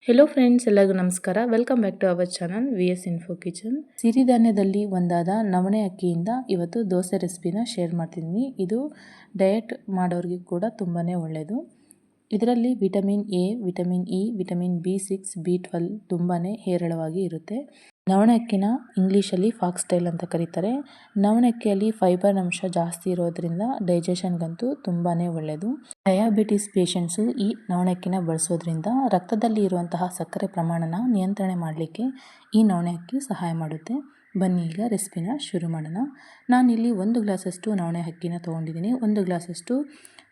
Hello friends, ಎಲ್ಲರಿಗೂ ನಮಸ್ಕಾರ. Welcome back to our channel VS info kitchen. ಸಿರಿಧಾನ್ಯದಲ್ಲಿ ಒಂದಾದ ನವಣೆ ಅಕ್ಕಿಯಿಂದ ಇವತ್ತು ದೋಸೆ ರೆಸಿಪಿನ ಶೇರ್ ಮಾಡ್ತಿದ್ದೀನಿ. ಇದು ಡಯಟ್ ಮಾಡೋರಿಗೆ ಕೂಡ ತುಂಬಾ ಒಳ್ಳೆಯದು. ಇದರಲ್ಲಿ vitamin A, vitamin E, vitamin B6, B12 ತುಂಬಾ ಹೇರಳವಾಗಿ ಇರುತ್ತೆ. ನವಣೆ ಅಕ್ಕಿನ ಇಂಗ್ಲೀಷಲ್ಲಿ ಫಾಕ್ಸ್ಟೈಲ್ ಅಂತ ಕರೀತಾರೆ. ನವಣೆ ಅಕ್ಕಿಯಲ್ಲಿ ಫೈಬರ್ ಅಂಶ ಜಾಸ್ತಿ ಇರೋದ್ರಿಂದ ಡೈಜೆಷನ್ಗಂತೂ ತುಂಬಾ ಒಳ್ಳೆಯದು. ಡಯಾಬಿಟಿಸ್ ಪೇಷಂಟ್ಸು ಈ ನವಣೆ ಅಕ್ಕಿನ ಬಳಸೋದ್ರಿಂದ ರಕ್ತದಲ್ಲಿ ಇರುವಂತಹ ಸಕ್ಕರೆ ಪ್ರಮಾಣನ ನಿಯಂತ್ರಣೆ ಮಾಡಲಿಕ್ಕೆ ಈ ನವಣೆ ಅಕ್ಕಿ ಸಹಾಯ ಮಾಡುತ್ತೆ. ಬನ್ನಿ ಈಗ ರೆಸಿಪಿನ ಶುರು ಮಾಡೋಣ. ನಾನಿಲ್ಲಿ 1 ಗ್ಲಾಸಷ್ಟು ನವಣೆ ಅಕ್ಕಿನ ತೊಗೊಂಡಿದ್ದೀನಿ, 1 ಗ್ಲಾಸಷ್ಟು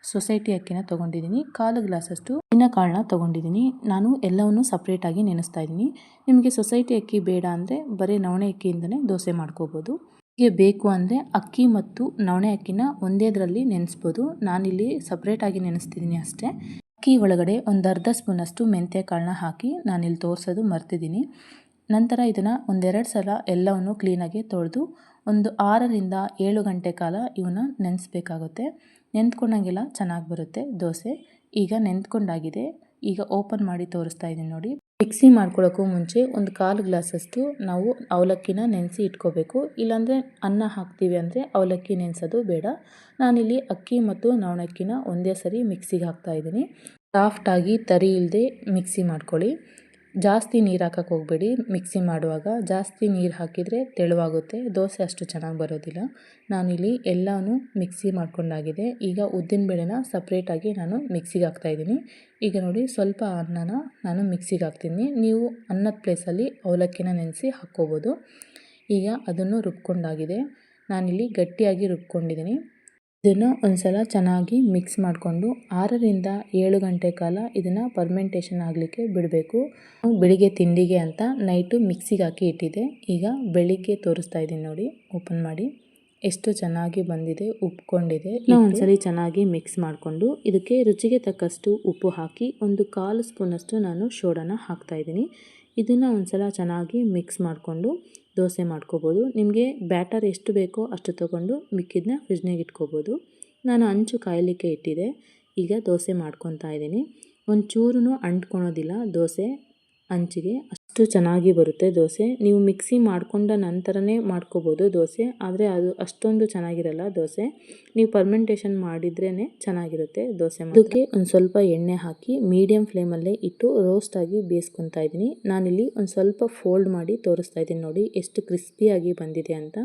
ಸೊಸೈಟಿ ಅಕ್ಕಿನ ತೊಗೊಂಡಿದ್ದೀನಿ, 1/4 ಗ್ಲಾಸಷ್ಟು ಕಾಳನ್ನ ತೊಗೊಂಡಿದ್ದೀನಿ. ನಾನು ಎಲ್ಲವನ್ನೂ ಸಪ್ರೇಟಾಗಿ ನೆನೆಸ್ತಾ ಇದ್ದೀನಿ. ನಿಮಗೆ ಸೊಸೈಟಿ ಅಕ್ಕಿ ಬೇಡ ಅಂದರೆ ಬರೀ ನವಣೆ ಅಕ್ಕಿಯಿಂದಲೇ ದೋಸೆ ಮಾಡ್ಕೋಬೋದು. ಹೀಗೆ ಬೇಕು ಅಂದರೆ ಅಕ್ಕಿ ಮತ್ತು ನವಣೆ ಅಕ್ಕಿನ ಒಂದೇದರಲ್ಲಿ ನೆನೆಸ್ಬೋದು. ನಾನಿಲ್ಲಿ ಸಪ್ರೇಟಾಗಿ ನೆನೆಸ್ತಿದ್ದೀನಿ ಅಷ್ಟೇ. ಅಕ್ಕಿ ಒಳಗಡೆ ಒಂದು ಅರ್ಧ ಸ್ಪೂನಷ್ಟು ಮೆಂತ್ಯ ಕಾಳನ್ನ ಹಾಕಿ ನಾನಿಲ್ಲಿ ತೋರಿಸೋದು ಮರ್ತಿದ್ದೀನಿ. ನಂತರ ಇದನ್ನು 1-2 ಸಲ ಎಲ್ಲವನ್ನು ಕ್ಲೀನಾಗಿ ತೊಳೆದು ಒಂದು 6ರಿಂದ 7 ಗಂಟೆ ಕಾಲ ಇವನ್ನ ನೆನೆಸ್ಬೇಕಾಗುತ್ತೆ. ನೆಂದ್ಕೊಂಡಂಗೆಲ್ಲ ಚೆನ್ನಾಗಿ ಬರುತ್ತೆ ದೋಸೆ. ಈಗ ನೆಂದ್ಕೊಂಡಾಗಿದೆ. ಈಗ ಓಪನ್ ಮಾಡಿ ತೋರಿಸ್ತಾ ಇದ್ದೀನಿ ನೋಡಿ. ಮಿಕ್ಸಿ ಮಾಡ್ಕೊಳ್ಳೋಕ್ಕೂ ಮುಂಚೆ ಒಂದು 1/4 ಗ್ಲಾಸಷ್ಟು ನಾವು ಅವಲಕ್ಕಿನ ನೆನೆಸಿ ಇಟ್ಕೋಬೇಕು. ಇಲ್ಲಾಂದರೆ ಅನ್ನ ಹಾಕ್ತೀವಿ ಅಂದರೆ ಅವಲಕ್ಕಿ ನೆನೆಸೋದು ಬೇಡ. ನಾನಿಲ್ಲಿ ಅಕ್ಕಿ ಮತ್ತು ನವಣಕ್ಕಿನ ಒಂದೇ ಸರಿ ಮಿಕ್ಸಿಗೆ ಹಾಕ್ತಾ ಇದ್ದೀನಿ. ಸಾಫ್ಟಾಗಿ ತರಿ ಇಲ್ಲದೆ ಮಿಕ್ಸಿ ಮಾಡ್ಕೊಳ್ಳಿ. ಜಾಸ್ತಿ ನೀರು ಹಾಕಕ್ಕೆ ಹೋಗಬೇಡಿ. ಮಿಕ್ಸಿ ಮಾಡುವಾಗ ಜಾಸ್ತಿ ನೀರು ಹಾಕಿದರೆ ತೆಳುವಾಗುತ್ತೆ, ದೋಸೆ ಅಷ್ಟು ಚೆನ್ನಾಗಿ ಬರೋದಿಲ್ಲ. ನಾನಿಲ್ಲಿ ಎಲ್ಲನೂ ಮಿಕ್ಸಿ ಮಾಡ್ಕೊಂಡಾಗಿದೆ. ಈಗ ಉದ್ದಿನಬೇಳೆನ ಸಪ್ರೇಟಾಗಿ ನಾನು ಮಿಕ್ಸಿಗೆ ಹಾಕ್ತಾಯಿದ್ದೀನಿ. ಈಗ ನೋಡಿ, ಸ್ವಲ್ಪ ಅನ್ನನ ನಾನು ಮಿಕ್ಸಿಗೆ ಹಾಕ್ತೀನಿ. ನೀವು ಅನ್ನದ ಪ್ಲೇಸಲ್ಲಿ ಅವಲಕ್ಕಿನ ನೆನೆಸಿ ಹಾಕ್ಕೋಬೋದು. ಈಗ ಅದನ್ನು ರುಬ್ಕೊಂಡಾಗಿದೆ. ನಾನಿಲ್ಲಿ ಗಟ್ಟಿಯಾಗಿ ರುಬ್ಕೊಂಡಿದ್ದೀನಿ. ಇದನ್ನು ಒಂದು ಸಲ ಚೆನ್ನಾಗಿ ಮಿಕ್ಸ್ ಮಾಡಿಕೊಂಡು 6ರಿಂದ 7 ಗಂಟೆ ಕಾಲ ಇದನ್ನು ಫರ್ಮೆಂಟೇಷನ್ ಆಗಲಿಕ್ಕೆ ಬಿಡಬೇಕು. ಬೆಳಿಗ್ಗೆ ತಿಂಡಿಗೆ ಅಂತ ನೈಟು ಮಿಕ್ಸಿಗೆ ಹಾಕಿ ಇಟ್ಟಿದ್ದೆ. ಈಗ ಬೆಳಿಗ್ಗೆ ತೋರಿಸ್ತಾ ಇದ್ದೀನಿ ನೋಡಿ, ಓಪನ್ ಮಾಡಿ ಎಷ್ಟು ಚೆನ್ನಾಗಿ ಬಂದಿದೆ, ಉಪ್ಕೊಂಡಿದೆ. ಒಂದ್ಸಲಿ ಚೆನ್ನಾಗಿ ಮಿಕ್ಸ್ ಮಾಡಿಕೊಂಡು ಇದಕ್ಕೆ ರುಚಿಗೆ ತಕ್ಕಷ್ಟು ಉಪ್ಪು ಹಾಕಿ ಒಂದು 1/4 ಸ್ಪೂನಷ್ಟು ನಾನು ಸೋಡಾನ ಹಾಕ್ತಾಯಿದ್ದೀನಿ. ಇದನ್ನು ಒಂದ್ಸಲ ಚೆನ್ನಾಗಿ ಮಿಕ್ಸ್ ಮಾಡಿಕೊಂಡು ದೋಸೆ ಮಾಡ್ಕೋಬೋದು. ನಿಮಗೆ ಬ್ಯಾಟರ್ ಎಷ್ಟು ಬೇಕೋ ಅಷ್ಟು ತೊಗೊಂಡು ಮಿಕ್ಕಿದ್ದನ್ನ ಫ್ರಿಜ್ನಾಗೆ ಇಟ್ಕೋಬೋದು. ನಾನು ಹಂಚು ಕಾಯಲಿಕ್ಕೆ ಇಟ್ಟಿದ್ದೆ. ಈಗ ದೋಸೆ ಮಾಡ್ಕೊತಾ ಇದ್ದೀನಿ. ಒಂಚೂರು ಅಂಟ್ಕೊಳೋದಿಲ್ಲ ದೋಸೆ ಹಂಚಿಗೆ, ಅಷ್ಟು ಚೆನ್ನಾಗಿ ಬರುತ್ತೆ ದೋಸೆ. ನೀವು ಮಿಕ್ಸಿ ಮಾಡ್ಕೊಂಡ ನಂತರನೇ ಮಾಡ್ಕೋಬೋದು ದೋಸೆ, ಆದರೆ ಅದು ಅಷ್ಟೊಂದು ಚೆನ್ನಾಗಿರಲ್ಲ ದೋಸೆ. ನೀವು ಫರ್ಮೆಂಟೇಷನ್ ಮಾಡಿದ್ರೇ ಚೆನ್ನಾಗಿರುತ್ತೆ ದೋಸೆ. ಅದಕ್ಕೆ ಒಂದು ಸ್ವಲ್ಪ ಎಣ್ಣೆ ಹಾಕಿ ಮೀಡಿಯಮ್ ಫ್ಲೇಮಲ್ಲೇ ಇಟ್ಟು ರೋಸ್ಟಾಗಿ ಬೇಯಿಸ್ಕೊತಾ ಇದ್ದೀನಿ. ನಾನಿಲ್ಲಿ ಒಂದು ಸ್ವಲ್ಪ ಫೋಲ್ಡ್ ಮಾಡಿ ತೋರಿಸ್ತಾ ಇದ್ದೀನಿ ನೋಡಿ, ಎಷ್ಟು ಕ್ರಿಸ್ಪಿಯಾಗಿ ಬಂದಿದೆ ಅಂತ.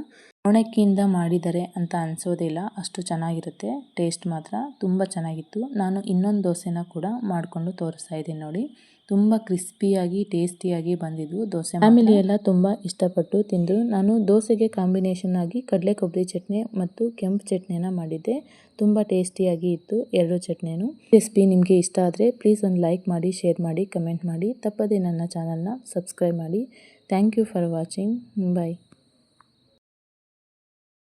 ನವಣಕ್ಕಿಯಿಂದ ಮಾಡಿದ್ದಾರೆ ಅಂತ ಅನಿಸೋದಿಲ್ಲ, ಅಷ್ಟು ಚೆನ್ನಾಗಿರುತ್ತೆ. ಟೇಸ್ಟ್ ಮಾತ್ರ ತುಂಬ ಚೆನ್ನಾಗಿತ್ತು. ನಾನು ಇನ್ನೊಂದು ದೋಸೆನ ಕೂಡ ಮಾಡಿಕೊಂಡು ತೋರಿಸ್ತಾ ಇದ್ದೀನಿ ನೋಡಿ. ತುಂಬ ಕ್ರಿಸ್ಪಿಯಾಗಿ ಟೇಸ್ಟಿಯಾಗಿ ಬಂದಿದ್ದು ದೋಸೆ. ಫ್ಯಾಮಿಲಿ ಎಲ್ಲ ತುಂಬ ಇಷ್ಟಪಟ್ಟು ತಿಂದರು. ನಾನು ದೋಸೆಗೆ ಕಾಂಬಿನೇಷನ್ ಆಗಿ ಕಡಲೆ ಕೊಬ್ಬರಿ ಚಟ್ನಿ ಮತ್ತು ಕೆಂಪು ಚಟ್ನಿನ ಮಾಡಿದ್ದೆ. ತುಂಬ ಟೇಸ್ಟಿಯಾಗಿ ಇತ್ತು ಎರಡು ಚಟ್ನಿನೂ. ರೆಸಿಪಿ ನಿಮಗೆ ಇಷ್ಟ ಆದರೆ ಪ್ಲೀಸ್ ಒಂದು ಲೈಕ್ ಮಾಡಿ, ಶೇರ್ ಮಾಡಿ, ಕಮೆಂಟ್ ಮಾಡಿ. ತಪ್ಪದೇ ನನ್ನ ಚಾನಲ್ನ ಸಬ್ಸ್ಕ್ರೈಬ್ ಮಾಡಿ. Thank you for watching. Bye.